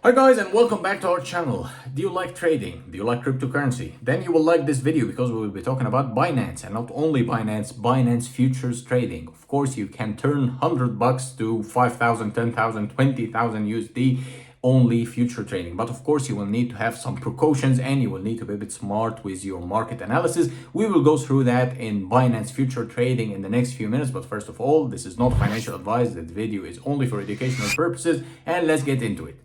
Hi guys, and welcome back to our channel. Do you like trading? Do you like cryptocurrency? Then you will like this video because we will be talking about Binance, and not only Binance, Binance futures trading. Of course, you can turn $100 to 5,000, 10,000, 20,000 USD only future trading. But of course, you will need to have some precautions and you will need to be a bit smart with your market analysis. We will go through that in Binance future trading in the next few minutes. But first of all, this is not financial advice. That video is only for educational purposes, and let's get into it.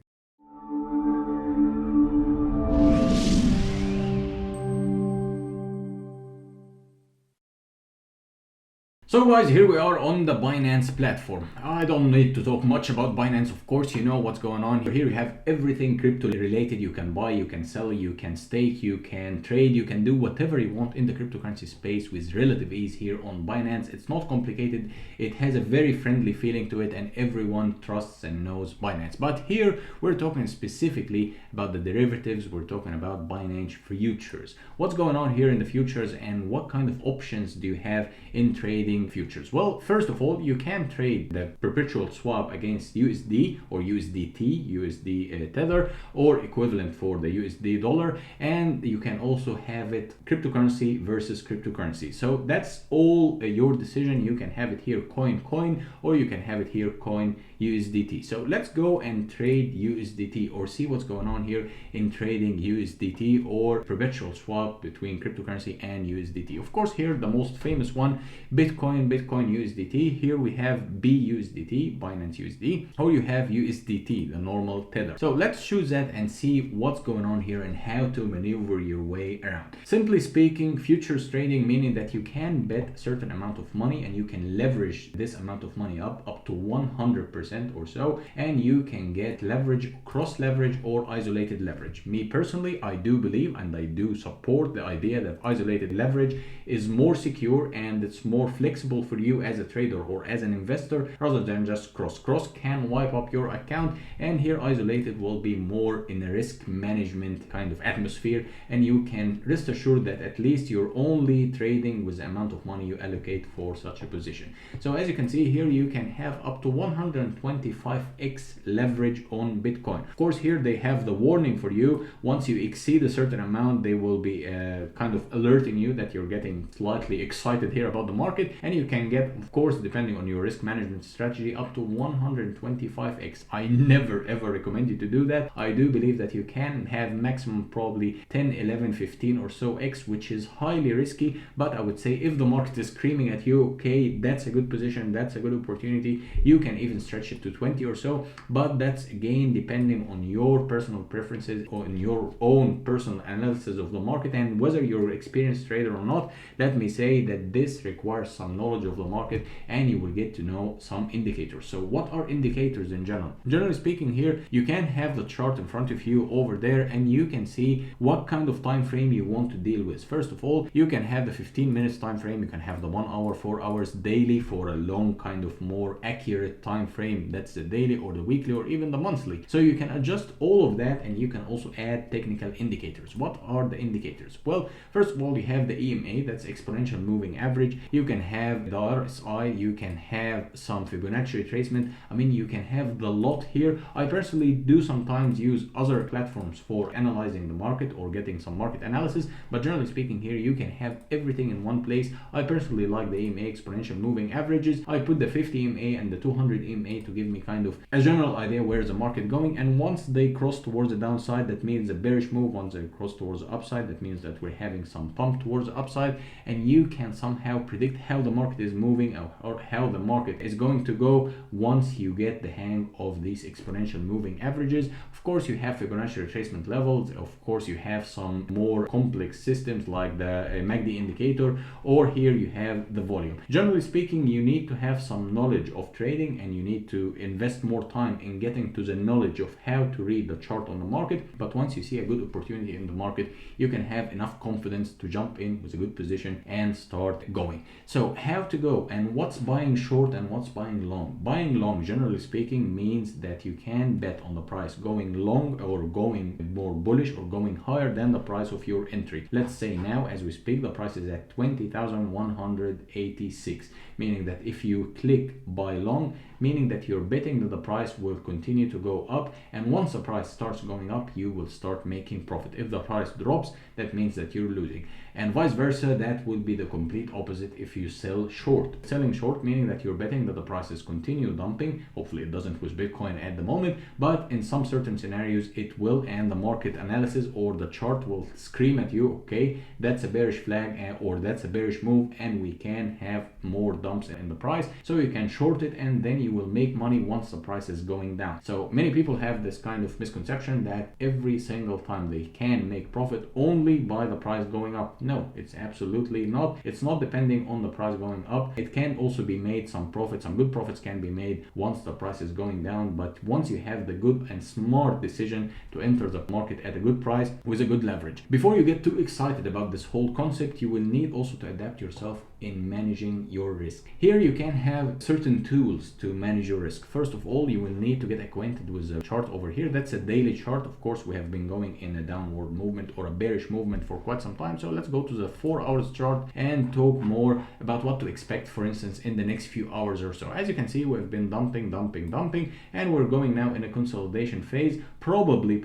So guys, here we are on the Binance platform. I don't need to talk much about Binance. Of course, you know what's going on. Here you have everything crypto related. You can buy, you can sell, you can stake, you can trade, you can do whatever you want in the cryptocurrency space with relative ease here on Binance. It's not complicated. It has a very friendly feeling to it and everyone trusts and knows Binance. But here we're talking specifically about the derivatives. We're talking about Binance futures. What's going on here in the futures and what kind of options do you have in trading futures? Well, first of all, you can trade the perpetual swap against USD or USDT, USD Tether, or equivalent for the USD dollar, and you can also have it cryptocurrency versus cryptocurrency. So that's all your decision. You can have it here coin, or you can have it here coin USDT. So let's go and trade USDT or see what's going on here in trading USDT or perpetual swap between cryptocurrency and USDT. Of course, here the most famous one, Bitcoin USDT. Here we have BUSDT, Binance USD, or you have USDT, the normal tether. So let's choose that and see what's going on here and how to maneuver your way around. Simply speaking, futures trading meaning that you can bet a certain amount of money and you can leverage this amount of money up to 100% or so, and you can get leverage, cross leverage, or isolated leverage. Me personally, I do believe and I do support the idea that isolated leverage is more secure and it's more flexible for you as a trader or as an investor rather than just cross. Cross can wipe up your account, and here isolated will be more in a risk management kind of atmosphere, and you can rest assured that at least you're only trading with the amount of money you allocate for such a position. So as you can see here, you can have up to 125x leverage on Bitcoin. Of course, here they have the warning for you. Once you exceed a certain amount, they will be kind of alerting you that you're getting slightly excited here about the market, and you can get, of course, depending on your risk management strategy, up to 125x. I never ever recommend you to do that. I do believe that you can have maximum probably 10, 11, 15 or so x, which is highly risky. But I would say if the market is screaming at you, okay, that's a good position, that's a good opportunity, you can even stretch it to 20 or so. But that's again depending on your personal preferences or in your own personal analysis of the market and whether you're an experienced trader or not. Let me say that this requires some knowledge of the market and you will get to know some indicators. So what are indicators in general? Generally speaking, here you can have the chart in front of you over there and you can see what kind of time frame you want to deal with. First of all, you can have the 15 minutes time frame, you can have the 1 hour, 4 hours daily for a long kind of more accurate time frame. That's the daily or the weekly or even the monthly. So you can adjust all of that and you can also add technical indicators. What are the indicators? Well, first of all, you have the EMA, that's exponential moving average. You can have the RSI, you can have some Fibonacci retracement. I mean, you can have the lot here. I personally do sometimes use other platforms for analyzing the market or getting some market analysis, but generally speaking here you can have everything in one place. I personally like the EMA, exponential moving averages. I put the 50 EMA and the 200 EMA to give me kind of a general idea where's the market going, and once they cross towards the downside, that means a bearish move. Once they cross towards the upside, that means that we're having some pump towards the upside, and you can somehow predict how the market is moving or how the market is going to go once you get the hang of these exponential moving averages. Of course, you have Fibonacci retracement levels. Of course, you have some more complex systems like the MACD indicator, or here you have the volume. Generally speaking, you need to have some knowledge of trading and you need to invest more time in getting to the knowledge of how to read the chart on the market. But once you see a good opportunity in the market, you can have enough confidence to jump in with a good position and start going. So how to go and what's buying short and what's buying long? Buying long, generally speaking, means that you can bet on the price going long or going more bullish or going higher than the price of your entry. Let's say now as we speak the price is at 20,186, meaning that if you click buy long, meaning that you're betting that the price will continue to go up, and once the price starts going up, you will start making profit. If the price drops, that means that you're losing, and vice versa, that will be the complete opposite if you sell short. Selling short meaning that you're betting that the prices continue dumping. Hopefully it doesn't with Bitcoin at the moment, but in some certain scenarios it will, and the market analysis or the chart will scream at you, okay, that's a bearish flag or that's a bearish move, and we can have more dumps in the price, so you can short it, and then you will make money once the price is going down. So many people have this kind of misconception that every single time they can make profit only by the price going up. No, it's absolutely not. It's not depending on the price going up. It can also be made some profits, some good profits can be made once the price is going down, but once you have the good and smart decision to enter the market at a good price with a good leverage. Before you get too excited about this whole concept, you will need also to adapt yourself in managing your risk. Here you can have certain tools to manage your risk. First of all, you will need to get acquainted with the chart over here. That's a daily chart. Of course, we have been going in a downward movement or a bearish movement for quite some time. So let's go to the 4 hours chart and talk more about what to expect, for instance, in the next few hours or so. As you can see, we've been dumping, and we're going now in a consolidation phase. Probably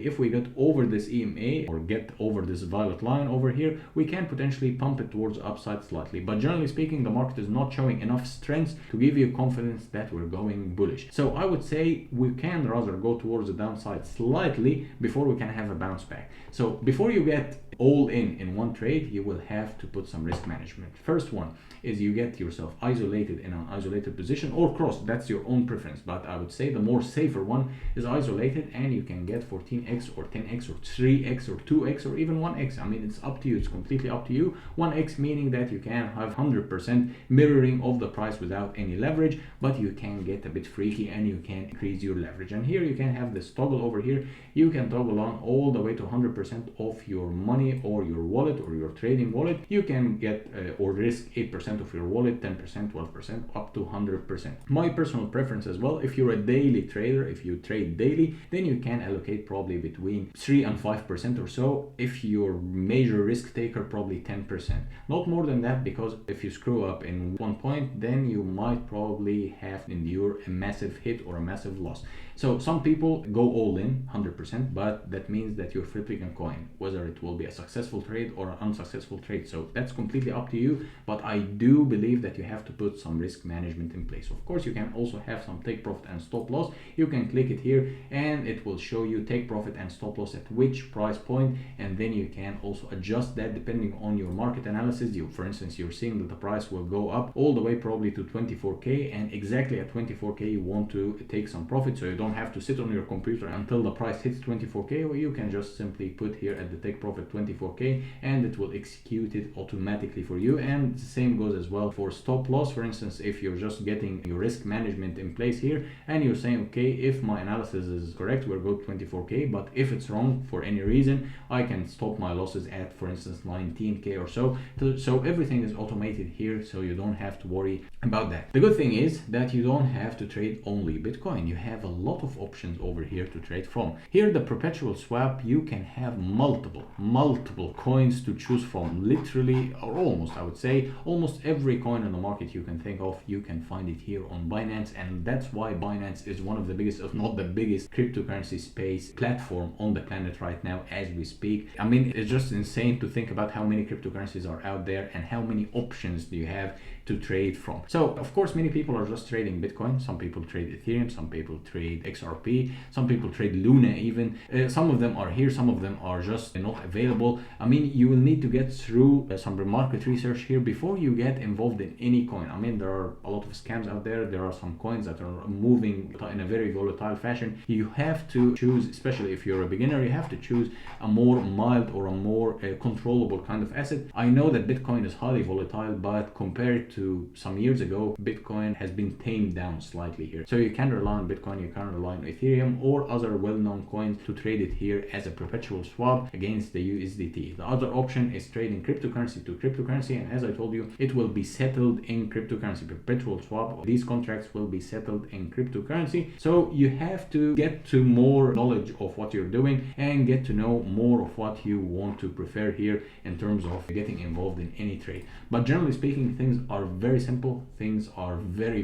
if we get over this EMA or get over this violet line over here, we can potentially pump it towards upside slightly. But generally speaking, the market is not showing enough strength to give you confidence that we're going bullish. So I would say we can rather go towards the downside slightly before we can have a bounce back. So before you get all in one trade, you will have to put some risk management. First one is you get yourself isolated in an isolated position or cross. That's your own preference, but I would say the more safer one is isolated, and you can get 14x or 10x or 3x or 2x or even 1x. I mean, it's up to you. It's completely up to you. 1x meaning that you can have 100% mirroring of the price without any leverage, but you can get a bit freaky and you can increase your leverage. And here you can have this toggle over here. You can toggle on all the way to 100% of your money or your wallet or your trading wallet. You can get or risk 8% of your wallet, 10%, 12%, up to 100%. My personal preference as well, if you're a daily trader, if you trade daily, then you can allocate probably between 3 and 5% or so. If you're major risk taker, probably 10%. Not more than that, because if you screw up in one point, then you might probably have to endure a massive hit or a massive loss. So some people go all in 100%, but that means that you're flipping a coin, whether it will be a successful trade or an unsuccessful trade. So that's completely up to you, but I do believe that you have to put some risk management in place. Of course, you can also have some take profit and stop loss. You can click it here and it will show you take profit and stop loss at which price point, and then you can also adjust that depending on your market analysis. For instance, you're seeing that the price will go up all the way probably to 24k, and exactly at 24k you want to take some profit, so you don't have to sit on your computer until the price hits 24k, or you can just simply put here at the take profit 24k and it will execute it automatically for you. And the same goes as well for stop loss. For instance, if you're just getting your risk management in place here and you're saying, okay, if my analysis is correct, we'll go 24k, but if it's wrong for any reason, I can stop my losses at, for instance, 19k or so. So everything is automated here, so you don't have to worry about that. The good thing is that you don't have to trade only Bitcoin. You have a lot of options over here to trade from. Here, the perpetual swap, you can have multiple coins to choose from. Literally, or almost, I would say, almost every coin on the market you can think of, you can find it here on Binance. And that's why Binance is one of the biggest, if not the biggest, cryptocurrency space platform on the planet right now as we speak. I mean, it's just insane to think about how many cryptocurrencies are out there and how many options do you have to trade from. So of course, many people are just trading Bitcoin. Some people trade Ethereum, some people trade XRP, some people trade Luna even. Some of them are here, some of them are just not available. I mean, you will need to get through some market research here before you get involved in any coin. I mean, there are a lot of scams out there. There are some coins that are moving in a very volatile fashion. You have to choose, especially if you're a beginner, you have to choose a more mild or a more controllable kind of asset. I know that Bitcoin is highly volatile, but compared to some years ago, Bitcoin has been tamed down slightly here. So you can rely on Bitcoin, you can rely on Ethereum or other well-known coins to trade it here as a perpetual swap against the USDT. The other option is trading cryptocurrency to cryptocurrency, and as I told you, it will be settled in cryptocurrency. Perpetual swap, these contracts will be settled in cryptocurrency. So you have to get to more knowledge of what you're doing and get to know more of what you want to prefer here in terms of getting involved in any trade. But generally speaking, things are are very simple, things are very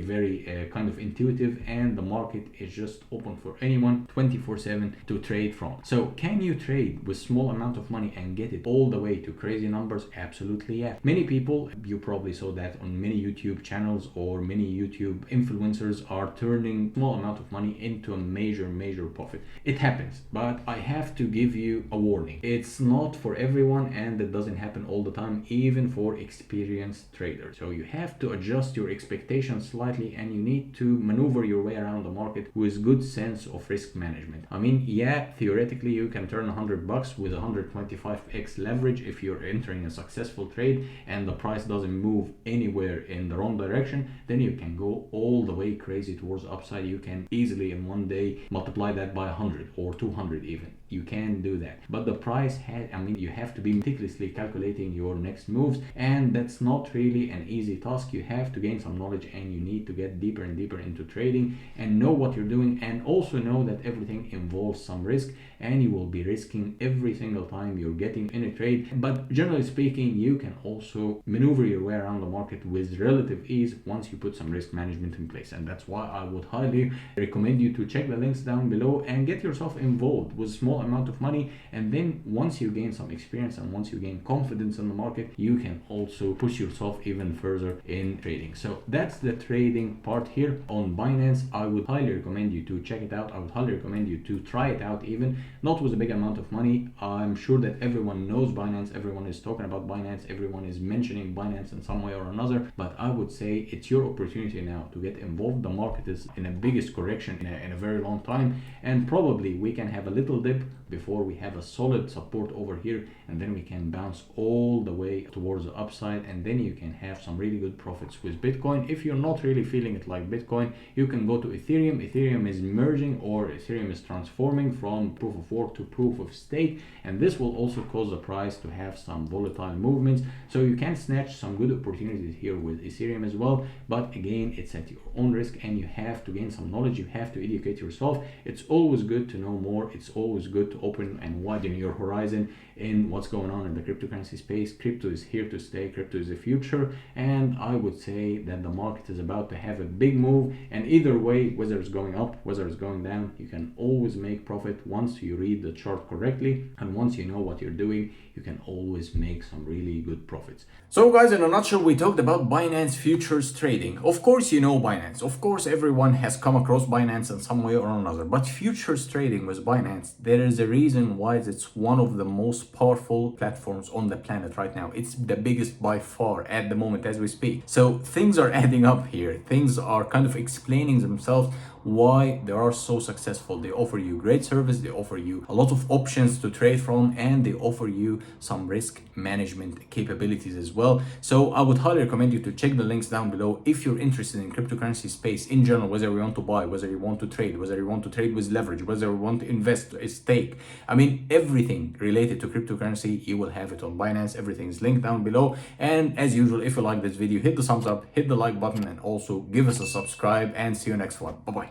kind of intuitive, and the market is just open for anyone 24/7 to trade from. So can you trade with small amount of money and get it all the way to crazy numbers? Absolutely, yeah. Many people, you probably saw that on many YouTube channels or many YouTube influencers, are turning small amount of money into a major profit. It happens, but I have to give you a warning. It's not for everyone, and it doesn't happen all the time, even for experienced traders. So you have to adjust your expectations slightly, and you need to maneuver your way around the market with good sense of risk management. I mean, yeah, theoretically you can turn $100 with 125x leverage if you're entering a successful trade and the price doesn't move anywhere in the wrong direction. Then you can go all the way crazy towards upside. You can easily in one day multiply that by 100 or 200 even. You can do that, but the price has, I mean, you have to be meticulously calculating your next moves, and that's not really an easy task. You have to gain some knowledge, and you need to get deeper and deeper into trading and know what you're doing, and also know that everything involves some risk, and you will be risking every single time you're getting in a trade. But generally speaking, you can also maneuver your way around the market with relative ease once you put some risk management in place. And that's why I would highly recommend you to check the links down below and get yourself involved with small amount of money. And then once you gain some experience and once you gain confidence in the market, you can also push yourself even further in trading. So that's the trading part here on Binance. I would highly recommend you to check it out. I would highly recommend you to try it out, even not with a big amount of money. I'm sure that everyone knows Binance, everyone is talking about Binance, everyone is mentioning Binance in some way or another, but I would say it's your opportunity now to get involved. The market is in the biggest correction in a very long time, and probably we can have a little dip before we have a solid support over here, and then we can bounce all the way towards the upside, and then you can have some really good profits with Bitcoin. If you're not really feeling it like Bitcoin, you can go to Ethereum. Ethereum is merging, or Ethereum is transforming from proof of work to proof of stake, and this will also cause the price to have some volatile movements. So you can snatch some good opportunities here with Ethereum as well, but again, it's at your own risk, and you have to gain some knowledge. You have to educate yourself. It's always good to know more. It's always good to open and widen your horizon in what's going on in the cryptocurrency space. Crypto is here to stay. Crypto is the future, and I would say that the market is about to have a big move, and either way, whether it's going up, whether it's going down, you can always make profit once you read the chart correctly, and once you know what you're doing, you can always make some really good profits. So guys, in a nutshell, we talked about Binance futures trading. Of course you know Binance, of course everyone has come across Binance in some way or another, but futures trading with Binance, there is a reason why it's one of the most powerful platforms on the planet right now. It's the biggest by far at the moment as we speak. So things are adding up here. Things are kind of explaining themselves why they are so successful. They offer you great service, they offer you a lot of options to trade from, and they offer you some risk management capabilities as well. So I would highly recommend you to check the links down below if you're interested in cryptocurrency space in general, whether you want to buy, whether you want to trade, whether you want to trade with leverage, whether you want to invest, stake. I mean, everything related to cryptocurrency, you will have it on Binance. Everything is linked down below. And as usual, if you like this video, hit the thumbs up, hit the like button, and also give us a subscribe, and see you next one. Bye bye.